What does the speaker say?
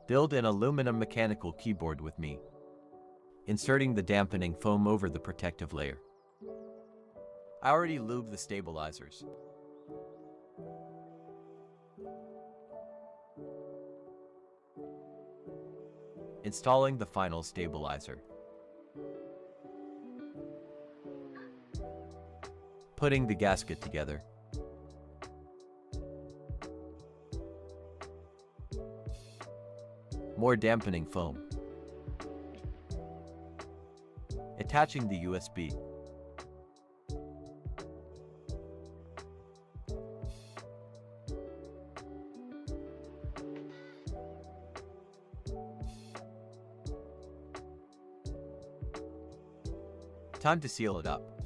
Build an aluminum mechanical keyboard with me. Inserting the dampening foam over the protective layer. I already lubed the stabilizers. Installing the final stabilizer. Putting the gasket together. More dampening foam. Attaching the USB. Time to seal it up.